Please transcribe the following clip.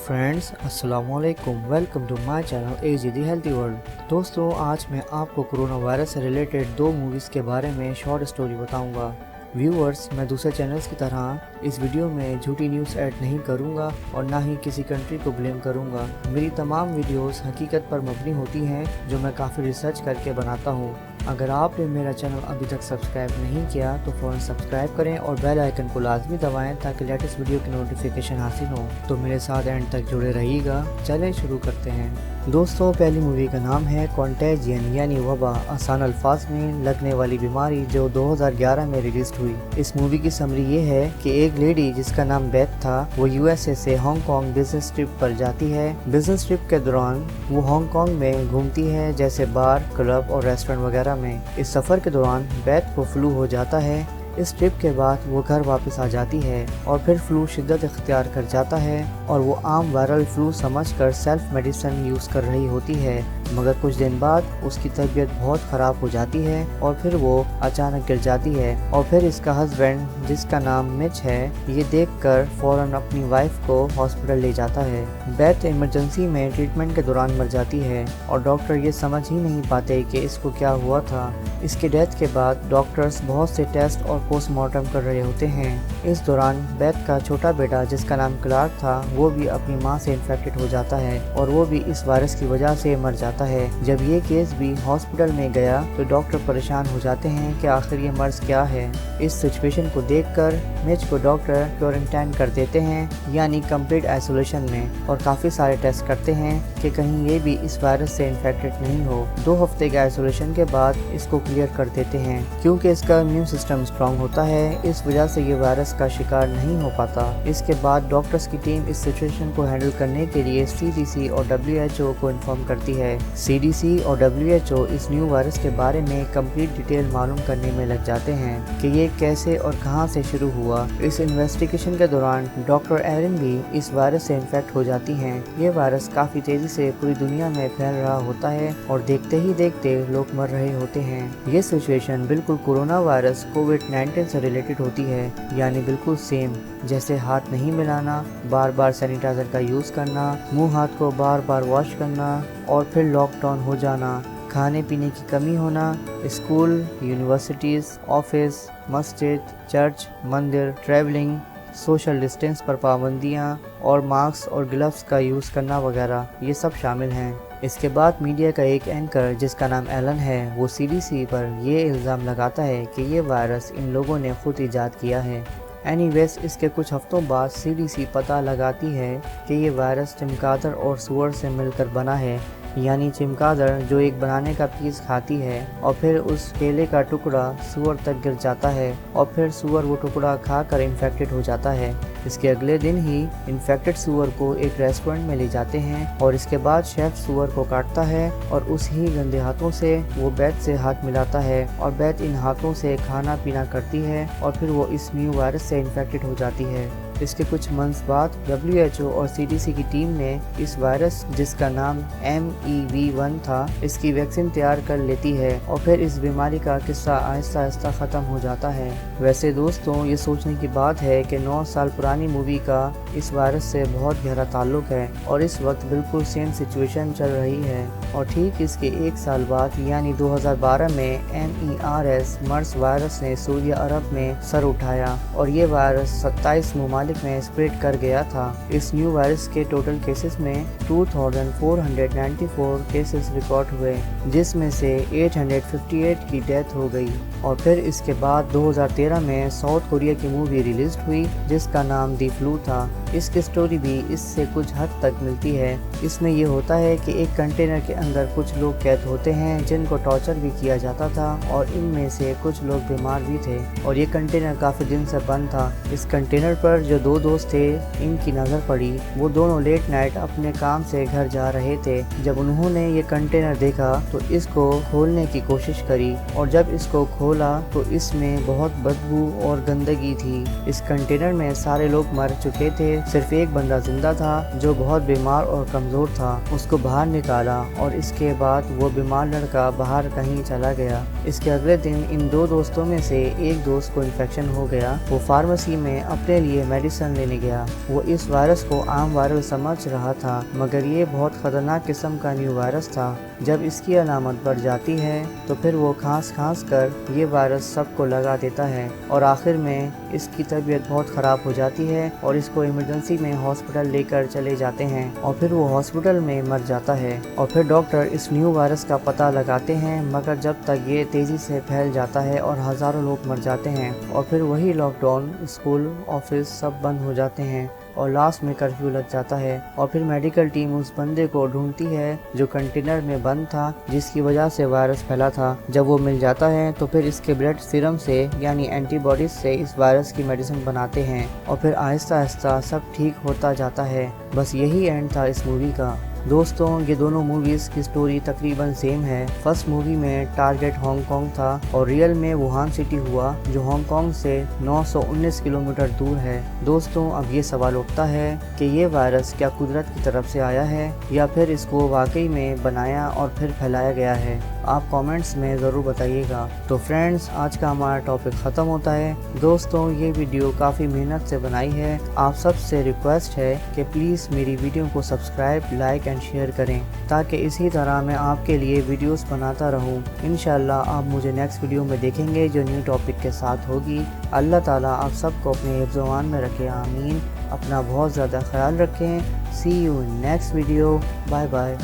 Friends, अस्सलाम वालेकुम। Welcome to my channel AG the healthy world. दोस्तों, आज मैं आपको कोरोना वायरस से रिलेटेड 2 मूवीज़ के बारे में शॉर्ट स्टोरी बताऊंगा। व्यूअर्स, मैं दूसरे चैनल्स की तरह इस वीडियो में झूठी न्यूज़ ऐड नहीं करूंगा और ना ही किसी कंट्री को ब्लेम करूंगा। मेरी तमाम वीडियोस हकीकत पर मबनी होती हैं जो मैं काफ़ी रिसर्च करके बनाता हूं। अगर आपने मेरा चैनल अभी तक सब्सक्राइब नहीं किया तो फ़ौरन सब्सक्राइब करें और बेल आइकन को लाजमी दबाएं ताकि लेटेस्ट वीडियो की नोटिफिकेशन हासिल हो। तो मेरे साथ एंड तक जुड़े रहिएगा। चलें शुरू करते हैं। दोस्तों, पहली मूवी का नाम है कॉन्टेजियन यानी वबा, आसान अल्फाज में लगने वाली बीमारी, जो 2011 में रिलीज हुई। इस मूवी की समरी ये है कि एक लेडी जिसका नाम बेथ था, वो यूएसए से हांगकांग बिजनेस ट्रिप पर जाती है। बिजनेस ट्रिप के दौरान वो हांगकांग में घूमती है, जैसे बार, क्लब और रेस्टोरेंट वगैरह में। इस सफर के दौरान बेथ को फ्लू हो जाता है। इस ट्रिप के बाद वो घर वापस आ जाती है और फिर फ्लू शिद्दत इख्तियार कर जाता है और वो आम वायरल फ्लू समझकर सेल्फ मेडिसिन यूज़ कर रही होती है। मगर कुछ दिन बाद उसकी तबीयत बहुत ख़राब हो जाती है और फिर वो अचानक गिर जाती है और फिर इसका हस्बैंड, जिसका नाम मिच है, ये देखकर फ़ौरन अपनी वाइफ को हॉस्पिटल ले जाता है। बेथ इमरजेंसी में ट्रीटमेंट के दौरान मर जाती है और डॉक्टर ये समझ ही नहीं पाते कि इसको क्या हुआ था। इसके डेथ के बाद डॉक्टर्स बहुत से टेस्ट और पोस्टमार्टम कर रहे होते हैं। इस दौरान बेथ का छोटा बेटा, जिसका नाम क्लार्क था, वो भी अपनी मां से इन्फेक्टेड हो जाता है और वो भी इस वायरस की वजह से मर जाता है। जब ये केस भी हॉस्पिटल में गया तो डॉक्टर परेशान हो जाते हैं कि आखिर ये मर्ज क्या है। इस सिचुएशन को देखकर मिच को डॉक्टर क्वारंटाइन कर देते हैं, यानी कंप्लीट आइसोलेशन में, और काफ़ी सारे टेस्ट करते हैं कि कहीं ये भी इस वायरस से इन्फेक्टेड नहीं हो। 2 हफ्ते के आइसोलेशन के बाद इसको क्लियर कर देते हैं। क्योंकि इसका इम्यून सिस्टम स्ट्रांग होता है, इस वजह से ये वायरस का शिकार नहीं हो पाता। इसके बाद डॉक्टर्स की टीम इस सिचुएशन को हैंडल करने के लिए CDC और WHO को इन्फॉर्म करती है। CDC और WHO इस न्यू वायरस के बारे में कंप्लीट डिटेल मालूम करने में लग जाते हैं कि ये कैसे और कहां से शुरू हुआ। इस इन्वेस्टिगेशन के दौरान डॉक्टर एरिन भी इस वायरस से इन्फेक्ट हो जाती हैं। ये वायरस काफ़ी तेज़ी से पूरी दुनिया में फैल रहा होता है और देखते ही देखते लोग मर रहे होते हैं। ये सिचुएशन बिल्कुल कोरोना वायरस कोविड-19 से रिलेटेड होती है, यानी बिल्कुल सेम, जैसे हाथ नहीं मिलाना, बार बार सैनिटाइजर का यूज़ करना, मुंह हाथ को बार बार वॉश करना और फिर लॉकडाउन हो जाना, खाने पीने की कमी होना, स्कूल, यूनिवर्सिटीज़, ऑफिस, मस्जिद, चर्च, मंदिर, ट्रैवलिंग, सोशल डिस्टेंस पर पाबंदियाँ और मास्क और ग्लव्स का यूज़ करना वगैरह, ये सब शामिल हैं। इसके बाद मीडिया का एक एंकर, जिसका नाम एलन है, वो CDC पर ये इल्ज़ाम लगाता है कि ये वायरस इन लोगों ने खुद ईजाद किया है। एनीवेज, इसके कुछ हफ्तों बाद CDC पता लगाती है कि ये वायरस चमगादड़ और सूअर से मिलकर बना है, यानी चमगादड़ जो एक बनाने का पीस खाती है और फिर उस केले का टुकड़ा सूअर तक गिर जाता है और फिर सूअर वो टुकड़ा खाकर इन्फेक्टेड हो जाता है। इसके अगले दिन ही इन्फेक्टेड सूअर को एक रेस्टोरेंट में ले जाते हैं और इसके बाद शेफ सूअर को काटता है और उस ही गंदे हाथों से वो बेथ से हाथ मिलाता है और बेथ इन हाथों से खाना पीना करती है और फिर वो इस न्यू वायरस से इन्फेक्टेड हो जाती है। इसके कुछ मंथ्स बाद WHO और CDC की टीम ने इस वायरस, जिसका नाम MEV1 था, इसकी वैक्सीन तैयार कर लेती है और फिर इस बीमारी का किस्सा आहिस्ता आहिस्ता ख़त्म हो जाता है। वैसे दोस्तों, ये सोचने की बात है कि 9 साल पुरानी मूवी का इस वायरस से बहुत गहरा ताल्लुक है और इस वक्त बिल्कुल सेम सिचुएशन चल रही है। और ठीक इसके 1 साल बाद, यानी 2012 में MERS मर्स वायरस ने सऊदी अरब में सर उठाया और ये वायरस 27 ममालिक में स्प्रेड कर गया था। इस न्यू वायरस के टोटल केसेस में 2494 केसेस रिकॉर्ड हुए, जिसमें से 858 की डेथ हो गई। और फिर इसके बाद 2013 में साउथ कोरिया की मूवी रिलीज हुई, जिसका नाम दी फ्लू था। इसकी स्टोरी भी इससे कुछ हद तक मिलती है। इसमें ये होता है कि एक कंटेनर के अंदर कुछ लोग कैद होते हैं जिनको टॉर्चर भी किया जाता था और इनमें से कुछ लोग बीमार भी थे और ये कंटेनर काफ़ी दिन से बंद था। इस कंटेनर पर जो 2 दोस्त थे, इनकी नज़र पड़ी। वो दोनों लेट नाइट अपने काम से घर जा रहे थे। जब उन्होंने ये कंटेनर देखा तो इसको खोलने की कोशिश करी और जब इसको खोला तो इसमें बहुत बदबू और गंदगी थी। इस कंटेनर में सारे लोग मर चुके थे, सिर्फ एक बंदा जिंदा था जो बहुत बीमार और कमज़ोर था। उसको बाहर निकाला और इसके बाद वो बीमार लड़का बाहर कहीं चला गया। इसके अगले दिन इन 2 दोस्तों में से एक दोस्त को इन्फेक्शन हो गया। वो फार्मेसी में अपने लिए मेडिसिन लेने गया। वो इस वायरस को आम वायरस समझ रहा था, मगर ये बहुत खतरनाक किस्म का न्यू वायरस था। जब इसकी अलामत बढ़ जाती है तो फिर वो खांस कर ये वायरस सबको लगा देता है और आखिर में इसकी तबीयत बहुत ख़राब हो जाती है और इसको इमरजेंसी में हॉस्पिटल लेकर चले जाते हैं और फिर वो हॉस्पिटल में मर जाता है। और फिर डॉक्टर इस न्यू वायरस का पता लगाते हैं, मगर जब तक ये तेज़ी से फैल जाता है और हज़ारों लोग मर जाते हैं और फिर वही लॉकडाउन, स्कूल, ऑफिस सब बंद हो जाते हैं और लास्ट में कर्फ्यू लग जाता है। और फिर मेडिकल टीम उस बंदे को ढूंढती है जो कंटेनर में बंद था, जिसकी वजह से वायरस फैला था। जब वो मिल जाता है तो फिर इसके ब्लड सीरम से यानी एंटीबॉडीज से इस वायरस की मेडिसिन बनाते हैं और फिर आहिस्ता आहिस्ता सब ठीक होता जाता है। बस यही एंड था इस मूवी का। दोस्तों, ये दोनों मूवीज़ की स्टोरी तकरीबन सेम है। फर्स्ट मूवी में टारगेट हांगकांग था और रियल में वुहान सिटी हुआ, जो हांगकांग से 919 किलोमीटर दूर है। दोस्तों, अब ये सवाल उठता है कि ये वायरस क्या कुदरत की तरफ से आया है या फिर इसको वाकई में बनाया और फिर फैलाया गया है? आप कमेंट्स में ज़रूर बताइएगा। तो फ्रेंड्स, आज का हमारा टॉपिक ख़त्म होता है। दोस्तों, ये वीडियो काफ़ी मेहनत से बनाई है। आप सबसे रिक्वेस्ट है कि प्लीज़ मेरी वीडियो को सब्सक्राइब, लाइक एंड शेयर करें, ताकि इसी तरह मैं आपके लिए वीडियोस बनाता रहूं। इंशाल्लाह आप मुझे नेक्स्ट वीडियो में देखेंगे जो न्यू टॉपिक के साथ होगी। अल्लाह ताला आप सबको अपने हिफ्ज़-ओ-अमान में रखे, आमीन। अपना बहुत ज़्यादा ख्याल रखें। See you in next video. Bye bye.